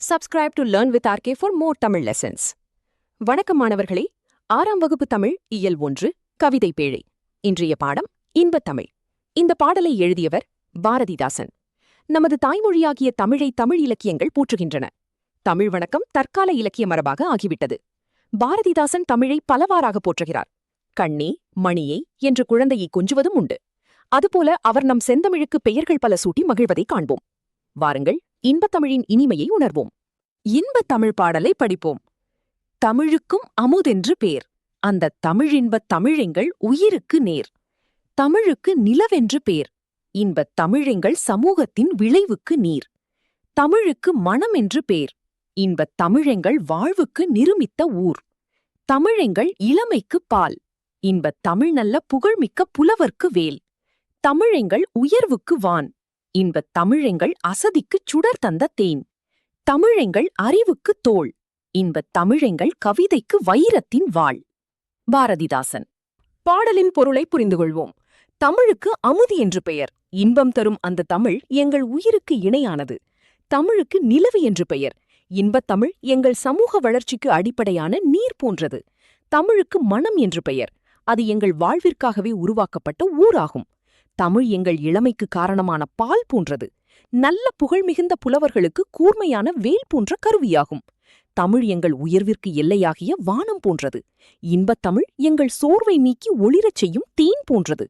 Subscribe to Learn with RK for more Tamil lessons. வணக்கம் மாணவர்களே, 6ஆம் வகுப்பு தமிழ் இயல் 1 கவிதை பேழை. இன்றைய பாடம் இன்பத் தமிழ். இந்த பாடலை எழுதியவர் பாரதிதாசன். நமது தாய்மொழியாகிய தமிழை தமிழ் இலக்கியங்கள் போற்றுகின்றன. தமிழ் வணக்கம் தற்கால இலக்கிய மரபாக ஆகிவிட்டது. பாரதிதாசன் தமிழை பலவாறாக போற்றுகிறார். கண்ணே, மணியே என்று குழந்தையை கொஞ்சுவதும் உண்டு. அதுபோல அவர் நம் செந்தமிழுக்கு பெயர்கள் பல சூட்டி மகிழ்வதை காண்போம். வாருங்கள், இன்பத் தமிழின் இனிமையை உணர்வோம். இன்பத் தமிழ் பாடலை படிப்போம். தமிழுக்கும் அமுதென்று பேர், அந்த தமிழின்பத் தமிழெங்கள் உயிருக்கு நேர். தமிழுக்கு நிலவென்று பேர், இன்பத் தமிழெங்கள் சமூகத்தின் விளைவுக்கு நீர். தமிழுக்கு மனம் என்று பேர், இன்பத் தமிழெங்கள் வாழ்வுக்கு நிருமித்த ஊர். தமிழெங்கள் இளமைக்கு பால், இன்பத் தமிழ் நல்ல புகழ்மிக்க புலவர்க்கு வேல். தமிழெங்கள் உயர்வுக்கு வான், இன்பத் தமிழெங்கள் அசதிக்குச் சுடர் தந்த தேன். தமிழெங்கள் அறிவுக்கு தோள், இன்பத் தமிழெங்கள் கவிதைக்கு வைரத்தின் வாள். பாரதிதாசன். பாடலின் பொருளை புரிந்து கொள்வோம். தமிழுக்கு அமுதி என்று பெயர், இன்பம் தரும் அந்த தமிழ் எங்கள் உயிருக்கு இணையானது. தமிழுக்கு நிலவு என்று பெயர், இன்பத் தமிழ் எங்கள் சமூக வளர்ச்சிக்கு அடிப்படையான நீர் போன்றது. தமிழுக்கு மனம் என்று பெயர், அது எங்கள் வாழ்விற்காகவே உருவாக்கப்பட்ட ஊராகும். தமிழ் எங்கள் இளமைக்கு காரணமான பால் போன்றது. நல்ல புகழ்மிகுந்த புலவர்களுக்கு கூர்மையான வேல் போன்ற கருவியாகும். தமிழ் எங்கள் உயர்விற்கு எல்லையாகிய வானம் போன்றது. இன்பத் தமிழ் எங்கள் சோர்வை நீக்கி ஒளிரச் செய்யும் தேன் போன்றது.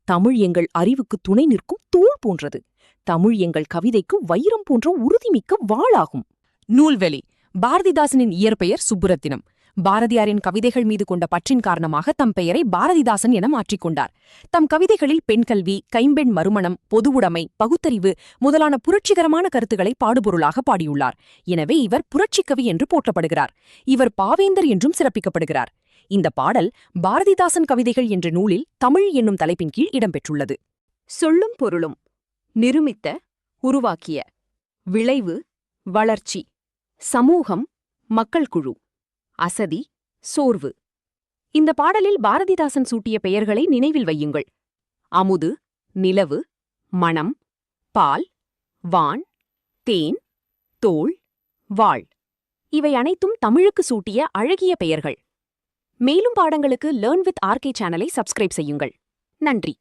தமிழ் எங்கள் அறிவுக்கு துணை நிற்கும் தோள் போன்றது. தமிழ் எங்கள் கவிதைக்கு வைரம் போன்ற உறுதிமிக்க வாளாகும். நூல்வெளி. பாரதிதாசனின் இயற்பெயர் சுப்புரத்தினம். பாரதியாரின் கவிதைகள் மீது கொண்ட பற்றின் காரணமாக தம் பெயரை பாரதிதாசன் என மாற்றிக்கொண்டார். தம் கவிதைகளில் பெண்கல்வி, கைம்பெண் மறுமணம், பொதுவுடைமை, பகுத்தறிவு முதலான புரட்சிகரமான கருத்துக்களை பாடுபொருளாக பாடியுள்ளார். எனவே இவர் புரட்சிக்கவி என்று போற்றப்படுகிறார். இவர் பாவேந்தர் என்றும் சிறப்பிக்கப்படுகிறார். இந்த பாடல் பாரதிதாசன் கவிதைகள் என்ற நூலில் தமிழ் என்னும் தலைப்பின் கீழ் இடம்பெற்றுள்ளது. சொல்லும் பொருளும். நிருமித்த, உருவாக்கிய. விளைவு, வளர்ச்சி. சமூகம், மக்கள் குழு. அசதி, சோர்வு. இந்த பாடலில் பாரதிதாசன் சூட்டிய பெயர்களை நினைவில் வையுங்கள். அமுது, நிலவு, மணம், பால், வான், தேன், தோள், வாள். இவை அனைத்தும் தமிழுக்கு சூட்டிய அழகிய பெயர்கள். மேலும் பாடங்களுக்கு லேர்ன் வித் RK சேனலை சப்ஸ்கிரைப் செய்யுங்கள். நன்றி.